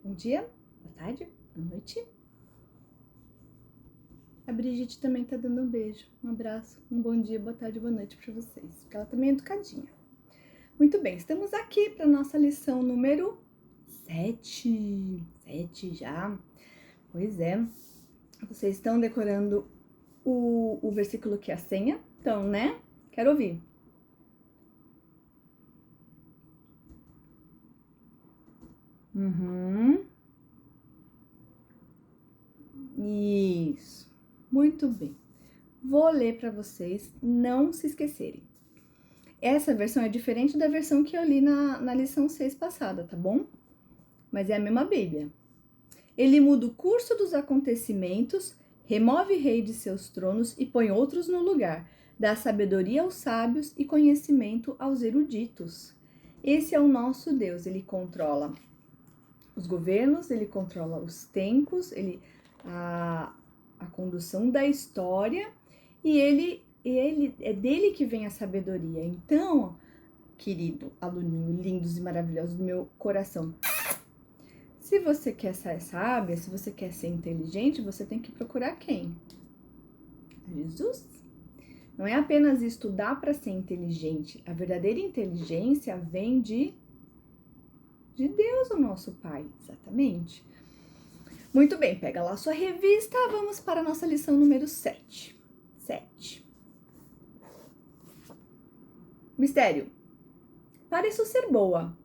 Bom dia, boa tarde, boa noite. A Brigitte também tá dando um beijo, um abraço, um bom dia, boa tarde, boa noite para vocês, porque ela também é educadinha. Muito bem, estamos aqui para nossa lição número 7. 7 já. Pois é. Vocês estão decorando o versículo que é a senha? Então, né? Quero ouvir. Isso. Muito bem. Vou ler para vocês não se esquecerem. Essa versão é diferente da versão que eu li na lição 6 passada, tá bom? Mas é a mesma Bíblia. Ele muda o curso dos acontecimentos, remove rei de seus tronos e põe outros no lugar. Dá sabedoria aos sábios e conhecimento aos eruditos. Esse é o nosso Deus. Ele controla os governos, ele controla os tempos, a condução da história e ele é dele que vem a sabedoria. Então, querido aluninho, lindos e maravilhosos do meu coração, se você quer ser sábia, se você quer ser inteligente, você tem que procurar quem? Jesus. Não é apenas estudar para ser inteligente. A verdadeira inteligência vem de Deus, o nosso Pai, exatamente. Muito bem, pega lá a sua revista, vamos para a nossa lição número 7. 7. Mistério. Pareço ser boa,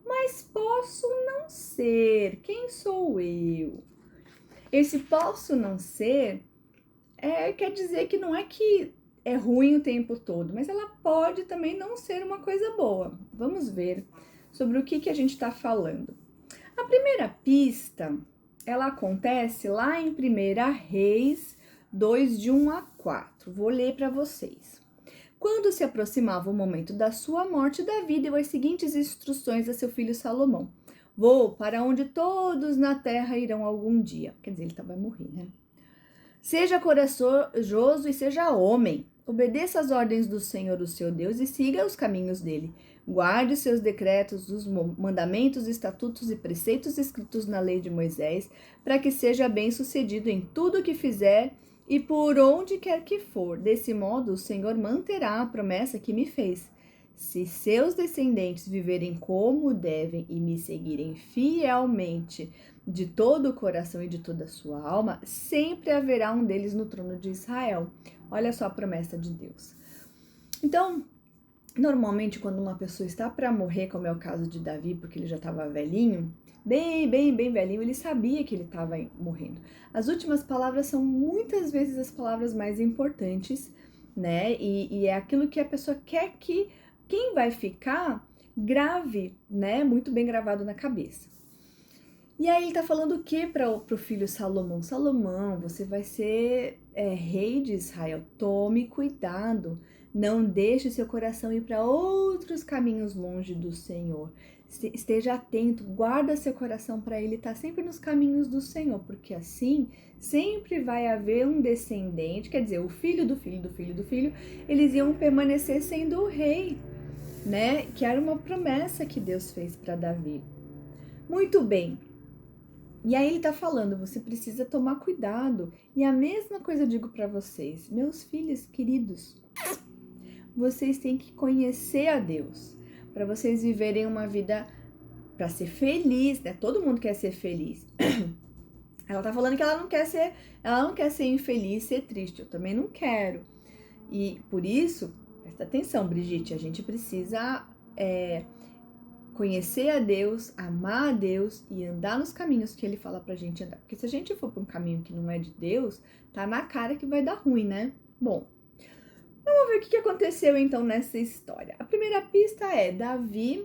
mas posso não ser. Quem sou eu? Esse posso não ser quer dizer que não é que é ruim o tempo todo, mas ela pode também não ser uma coisa boa. Vamos ver sobre o que a gente está falando. A primeira pista, ela acontece lá em 1 Reis 2, de 1 a 4. Vou ler para vocês. Quando se aproximava o momento da sua morte, Davi deu as seguintes instruções a seu filho Salomão. Vou para onde todos na terra irão algum dia. Quer dizer, ele vai morrer, né? Seja corajoso e seja homem. Obedeça às ordens do Senhor, o seu Deus, e siga os caminhos dele. Guarde os seus decretos, os mandamentos, estatutos e preceitos escritos na lei de Moisés, para que seja bem-sucedido em tudo o que fizer e por onde quer que for. Desse modo, o Senhor manterá a promessa que me fez. Se seus descendentes viverem como devem e me seguirem fielmente de todo o coração e de toda a sua alma, sempre haverá um deles no trono de Israel. Olha só a promessa de Deus. Então, normalmente, quando uma pessoa está para morrer, como é o caso de Davi, porque ele já estava velhinho, bem velhinho, ele sabia que ele estava morrendo. As últimas palavras são muitas vezes as palavras mais importantes, né? E é aquilo que a pessoa quer que quem vai ficar grave, né? Muito bem gravado na cabeça. E aí ele tá falando o que pro filho Salomão? Salomão, você vai ser rei de Israel. Tome cuidado. Não deixe seu coração ir para outros caminhos longe do Senhor. Esteja atento, guarda seu coração para ele estar sempre nos caminhos do Senhor, porque assim sempre vai haver um descendente, quer dizer, o filho do filho do filho do filho, eles iam permanecer sendo o rei, né? Que era uma promessa que Deus fez para Davi. Muito bem. E aí ele tá falando, você precisa tomar cuidado. E a mesma coisa eu digo para vocês, meus filhos queridos, vocês têm que conhecer a Deus, para vocês viverem uma vida para ser feliz, né? Todo mundo quer ser feliz. Ela tá falando que ela não quer ser infeliz, ser triste. Eu também não quero. E por isso, presta atenção, Brigitte, a gente precisa conhecer a Deus, amar a Deus e andar nos caminhos que ele fala pra gente andar. Porque se a gente for pra um caminho que não é de Deus, tá na cara que vai dar ruim, né? Bom, vamos ver o que aconteceu então nessa história. A primeira pista é: Davi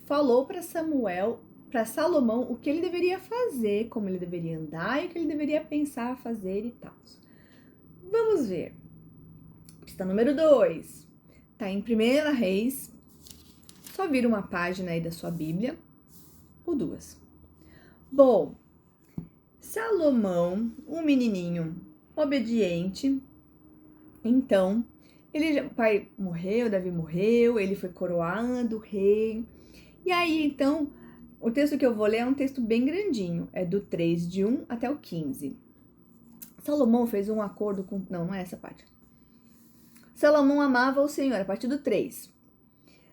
falou para Salomão o que ele deveria fazer, como ele deveria andar e o que ele deveria pensar, fazer e tal. Vamos ver. Pista número 2. Tá em 1 Reis. Só vira uma página aí da sua Bíblia, ou duas. Bom, Salomão, um menininho obediente, então, o pai morreu, Davi morreu, ele foi coroado rei, e aí então, O texto que eu vou ler é um texto bem grandinho, é do 3, de 1 até o 15. Salomão fez um acordo com... Não é essa parte. Salomão amava o Senhor, a partir do 3.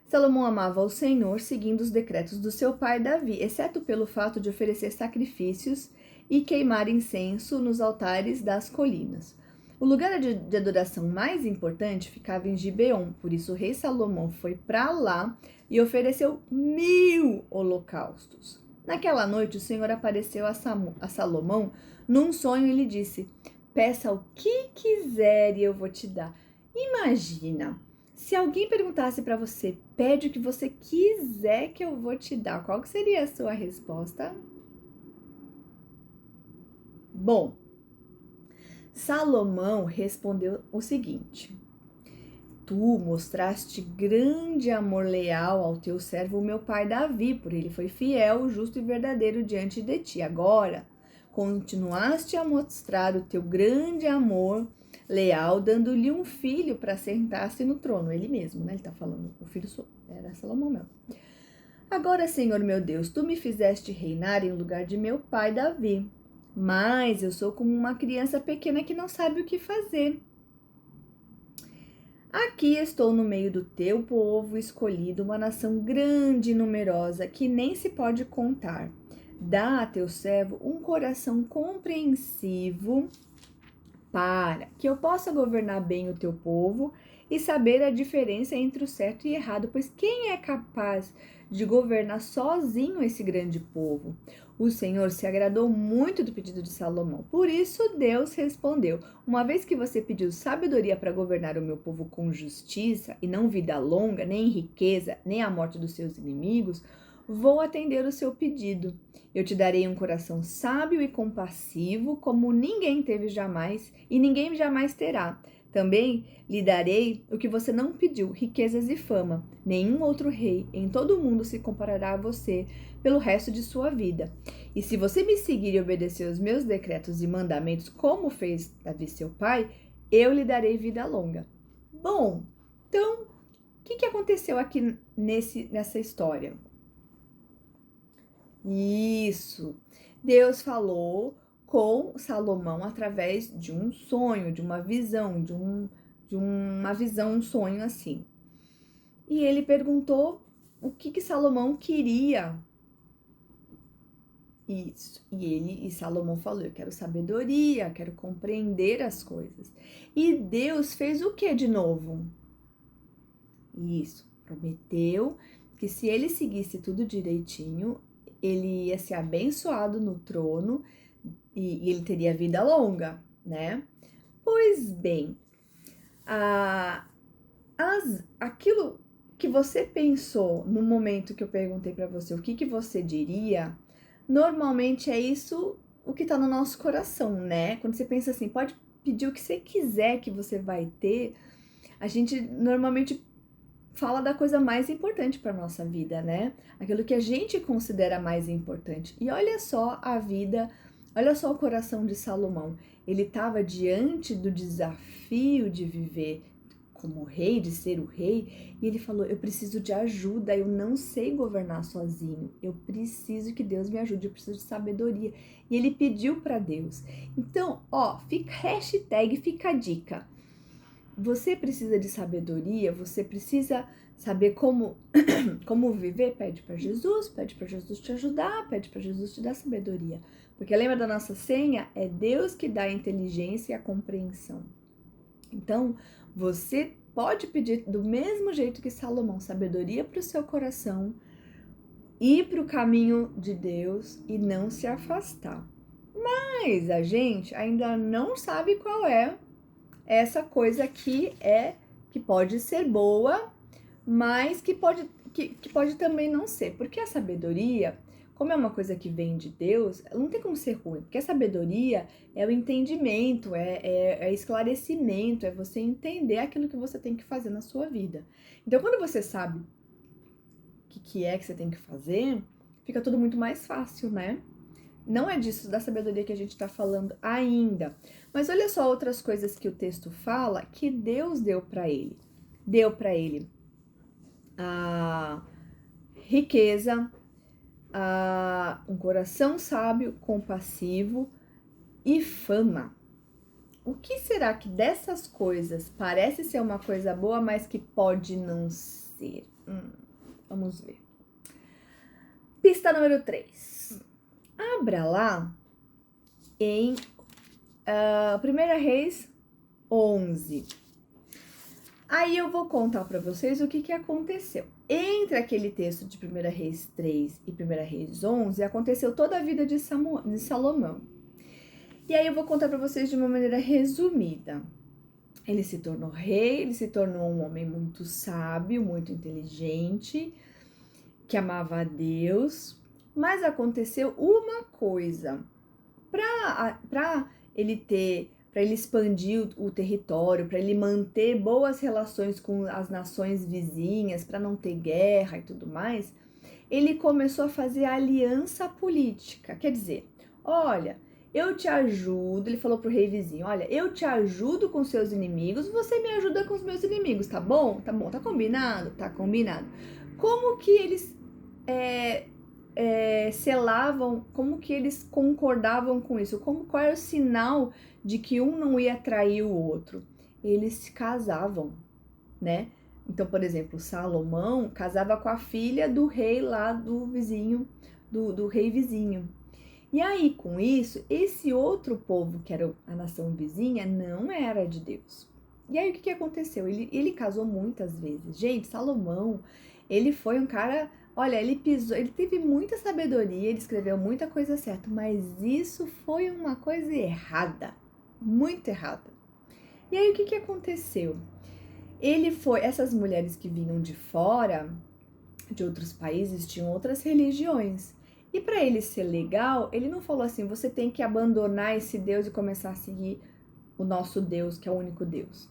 Salomão amava o Senhor seguindo os decretos do seu pai Davi, exceto pelo fato de oferecer sacrifícios e queimar incenso nos altares das colinas. O lugar de adoração mais importante ficava em Gibeon, por isso o rei Salomão foi para lá e ofereceu 1000 holocaustos. Naquela noite, o Senhor apareceu a Salomão num sonho e lhe disse: peça o que quiser e eu vou te dar. Imagina, se alguém perguntasse para você, pede o que você quiser que eu vou te dar, qual que seria a sua resposta? Bom, Salomão respondeu o seguinte: tu mostraste grande amor leal ao teu servo, meu pai Davi, por ele foi fiel, justo e verdadeiro diante de ti. Agora, continuaste a mostrar o teu grande amor leal, dando-lhe um filho para sentar-se no trono. Ele mesmo, né? Ele tá falando, o filho era Salomão mesmo. Agora, Senhor meu Deus, tu me fizeste reinar em lugar de meu pai Davi, mas eu sou como uma criança pequena que não sabe o que fazer. Aqui estou no meio do teu povo escolhido, uma nação grande e numerosa que nem se pode contar. Dá a teu servo um coração compreensivo para que eu possa governar bem o teu povo e saber a diferença entre o certo e errado, pois quem é capaz de governar sozinho esse grande povo? O Senhor se agradou muito do pedido de Salomão. Por isso Deus respondeu: uma vez que você pediu sabedoria para governar o meu povo com justiça, e não vida longa, nem riqueza, nem a morte dos seus inimigos, vou atender o seu pedido. Eu te darei um coração sábio e compassivo, como ninguém teve jamais e ninguém jamais terá. Também lhe darei o que você não pediu, riquezas e fama. Nenhum outro rei em todo o mundo se comparará a você pelo resto de sua vida. E se você me seguir e obedecer os meus decretos e mandamentos, como fez Davi seu pai, eu lhe darei vida longa. Bom, então, o que aconteceu aqui nessa história? Isso. Deus falou com Salomão através de um sonho, de uma visão, um sonho assim. E ele perguntou o que Salomão queria. Isso. E Salomão falou: eu quero sabedoria, quero compreender as coisas. E Deus fez o que de novo? Isso. Prometeu que se ele seguisse tudo direitinho, ele ia ser abençoado no trono e ele teria vida longa, né? Pois bem, aquilo que você pensou no momento que eu perguntei para você o que você diria, normalmente é isso o que tá no nosso coração, né? Quando você pensa assim, pode pedir o que você quiser que você vai ter, a gente normalmente fala da coisa mais importante para nossa vida, né? Aquilo que a gente considera mais importante. E olha só a vida, olha só o coração de Salomão. Ele estava diante do desafio de viver como rei, de ser o rei, e ele falou: eu preciso de ajuda, eu não sei governar sozinho, eu preciso que Deus me ajude, eu preciso de sabedoria. E ele pediu para Deus. Então, ó, fica a dica. Você precisa de sabedoria, você precisa saber como viver, pede para Jesus te ajudar, pede para Jesus te dar sabedoria. Porque lembra da nossa senha? É Deus que dá a inteligência e a compreensão. Então, você pode pedir do mesmo jeito que Salomão, sabedoria para o seu coração, ir para o caminho de Deus e não se afastar. Mas a gente ainda não sabe qual é essa coisa que pode ser boa, mas que pode também não ser. Porque a sabedoria, como é uma coisa que vem de Deus, ela não tem como ser ruim. Porque a sabedoria é o entendimento, é esclarecimento, é você entender aquilo que você tem que fazer na sua vida. Então, quando você sabe o que você tem que fazer, fica tudo muito mais fácil, né? Não é disso, da sabedoria que a gente está falando ainda. Mas olha só outras coisas que o texto fala que Deus deu para ele. Deu para ele a riqueza, um coração sábio, compassivo e fama. O que será que dessas coisas parece ser uma coisa boa, mas que pode não ser? Vamos ver. Pista número 3. Abra lá em 1 Reis 11. Aí eu vou contar para vocês o que aconteceu. Entre aquele texto de 1 Reis 3 e 1 Reis 11, aconteceu toda a vida de Salomão. E aí eu vou contar para vocês de uma maneira resumida. Ele se tornou rei, ele se tornou um homem muito sábio, muito inteligente, que amava a Deus, mas aconteceu uma coisa. Para ele expandir o território, para ele manter boas relações com as nações vizinhas, para não ter guerra e tudo mais, ele começou a fazer aliança política. Quer dizer, olha, eu te ajudo, ele falou pro rei vizinho, olha, eu te ajudo com seus inimigos, você me ajuda com os meus inimigos, tá bom? Tá bom, tá combinado? Tá combinado. Como que eles selavam, como que eles concordavam com isso? Qual era o sinal de que um não ia trair o outro? Eles se casavam, né? Então, por exemplo, Salomão casava com a filha do rei lá do vizinho, do rei vizinho. E aí, com isso, esse outro povo, que era a nação vizinha, não era de Deus. E aí, o que aconteceu? Ele casou muitas vezes. Gente, Salomão, ele foi um cara... Olha, ele teve muita sabedoria, ele escreveu muita coisa certa, mas isso foi uma coisa errada, muito errada. E aí, o que aconteceu? Essas mulheres que vinham de fora, de outros países, tinham outras religiões. E para ele ser legal, ele não falou assim, você tem que abandonar esse Deus e começar a seguir o nosso Deus, que é o único Deus.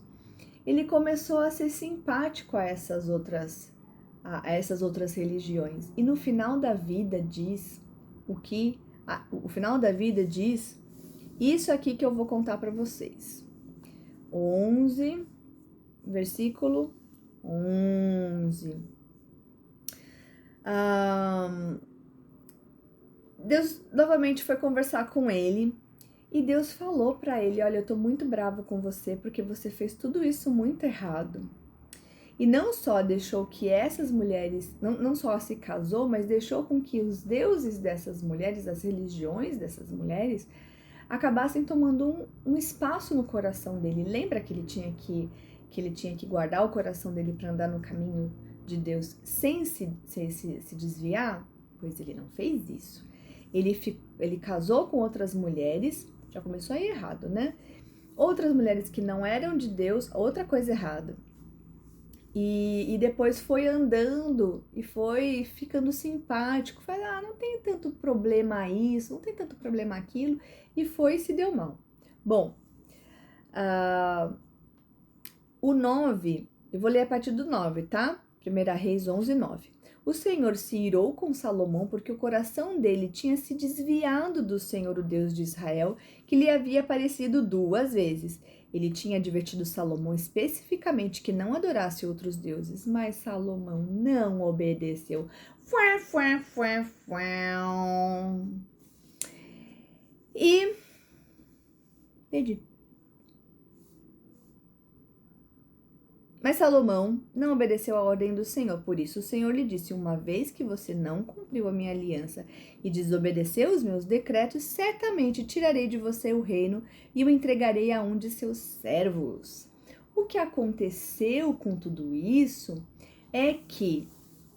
Ele começou a ser simpático a essas outras religiões. E no final da vida diz o final da vida diz isso aqui que eu vou contar para vocês. 11, versículo 11. Deus novamente foi conversar com ele e Deus falou para ele, olha, eu tô muito bravo com você porque você fez tudo isso muito errado. E não só deixou que essas mulheres, não só se casou, mas deixou com que os deuses dessas mulheres, as religiões dessas mulheres, acabassem tomando um espaço no coração dele. Lembra que ele tinha que guardar o coração dele para andar no caminho de Deus sem se desviar? Pois ele não fez isso. Ele casou com outras mulheres, já começou aí errado, né? Outras mulheres que não eram de Deus, outra coisa errada. E depois foi andando e foi ficando simpático. Falei, não tem tanto problema isso, não tem tanto problema aquilo. E foi e se deu mal. Bom, o 9, eu vou ler a partir do 9, tá? 1 Reis 11, 9. O Senhor se irou com Salomão porque o coração dele tinha se desviado do Senhor, o Deus de Israel, que lhe havia aparecido 2 vezes. Ele tinha advertido Salomão especificamente que não adorasse outros deuses, mas Salomão não obedeceu. E perdi. Mas Salomão não obedeceu à ordem do Senhor, por isso o Senhor lhe disse, uma vez que você não cumpriu a minha aliança e desobedeceu os meus decretos, certamente tirarei de você o reino e o entregarei a um de seus servos. O que aconteceu com tudo isso é que,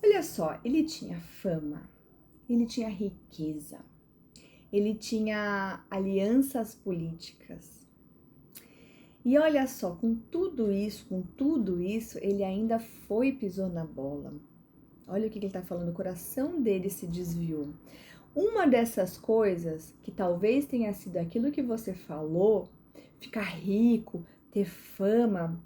olha só, ele tinha fama, ele tinha riqueza, ele tinha alianças políticas. E olha só, com tudo isso, ele ainda foi e pisou na bola. Olha o que ele está falando, o coração dele se desviou. Uma dessas coisas, que talvez tenha sido aquilo que você falou, ficar rico, ter fama,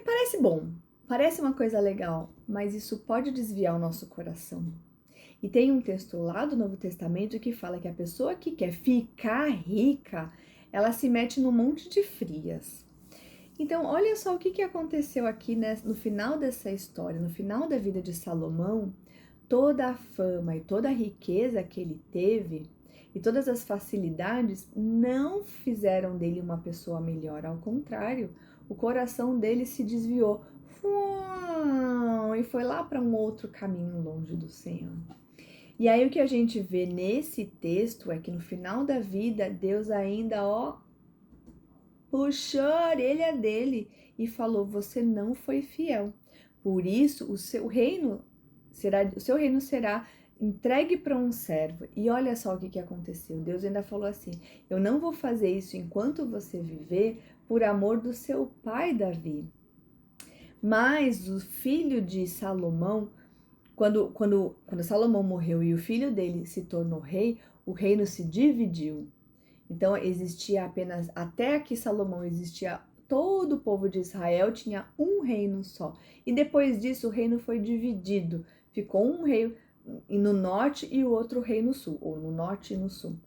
parece bom, parece uma coisa legal, mas isso pode desviar o nosso coração. E tem um texto lá do Novo Testamento que fala que a pessoa que quer ficar rica, ela se mete num monte de frias. Então, olha só o que aconteceu aqui, né, no final dessa história, no final da vida de Salomão. toda a fama e toda a riqueza que ele teve e todas as facilidades não fizeram dele uma pessoa melhor. Ao contrário, o coração dele se desviou e foi lá para um outro caminho longe do Senhor. E aí o que a gente vê nesse texto é que no final da vida, Deus ainda, puxou a orelha dele e falou: você não foi fiel. Por isso o seu reino será entregue para um servo. E olha só o que aconteceu. Deus ainda falou assim: eu não vou fazer isso enquanto você viver, por amor do seu pai Davi. Mas o filho de Salomão, quando Salomão morreu e o filho dele se tornou rei, o reino se dividiu. Então existia apenas, até que Salomão existia, todo o povo de Israel tinha um reino só. E depois disso o reino foi dividido. Ficou um rei no norte e o outro rei no sul, ou no norte e no sul.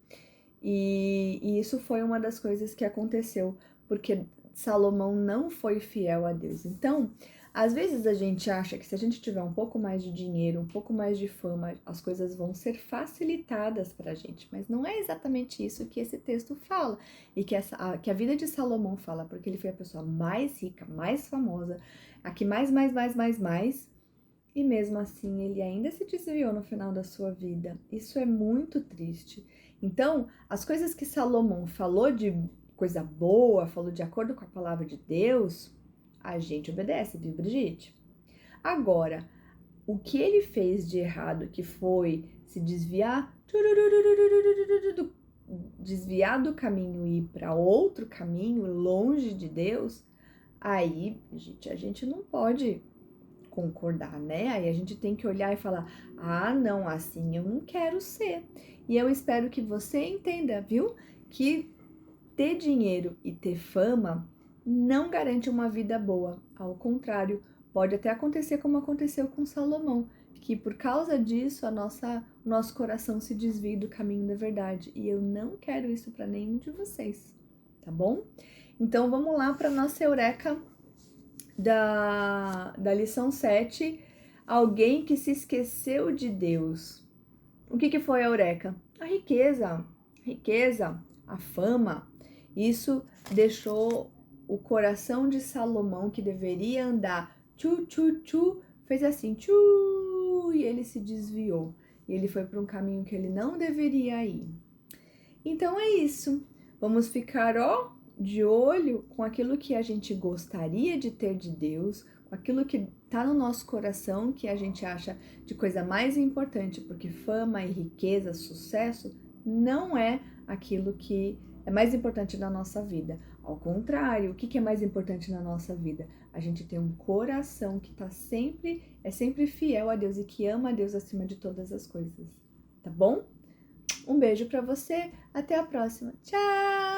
E isso foi uma das coisas que aconteceu, porque Salomão não foi fiel a Deus. Então, às vezes a gente acha que se a gente tiver um pouco mais de dinheiro, um pouco mais de fama, as coisas vão ser facilitadas para a gente. Mas não é exatamente isso que esse texto fala. E que a vida de Salomão fala, porque ele foi a pessoa mais rica, mais famosa, a que mais. E mesmo assim ele ainda se desviou no final da sua vida. Isso é muito triste. Então, as coisas que Salomão falou de coisa boa, falou de acordo com a palavra de Deus, a gente obedece, viu, Brigitte? Agora, o que ele fez de errado, que foi se desviar do caminho e ir para outro caminho, longe de Deus, aí, gente, a gente não pode concordar, né? Aí a gente tem que olhar e falar: ah, não, assim eu não quero ser. E eu espero que você entenda, viu? Que ter dinheiro e ter fama não garante uma vida boa. Ao contrário, pode até acontecer como aconteceu com Salomão, que por causa disso o nosso coração se desvia do caminho da verdade. E eu não quero isso para nenhum de vocês, tá bom? Então vamos lá para nossa eureka da lição 7, alguém que se esqueceu de Deus. O que foi a eureka? A riqueza, a fama. Isso deixou o coração de Salomão, que deveria andar fez assim, e ele se desviou. E ele foi para um caminho que ele não deveria ir. Então é isso. Vamos ficar, de olho com aquilo que a gente gostaria de ter de Deus, com aquilo que está no nosso coração, que a gente acha de coisa mais importante, porque fama e riqueza, sucesso, não é aquilo que é mais importante na nossa vida. Ao contrário, o que é mais importante na nossa vida? A gente tem um coração que é sempre fiel a Deus e que ama a Deus acima de todas as coisas. Tá bom? Um beijo para você, até a próxima. Tchau!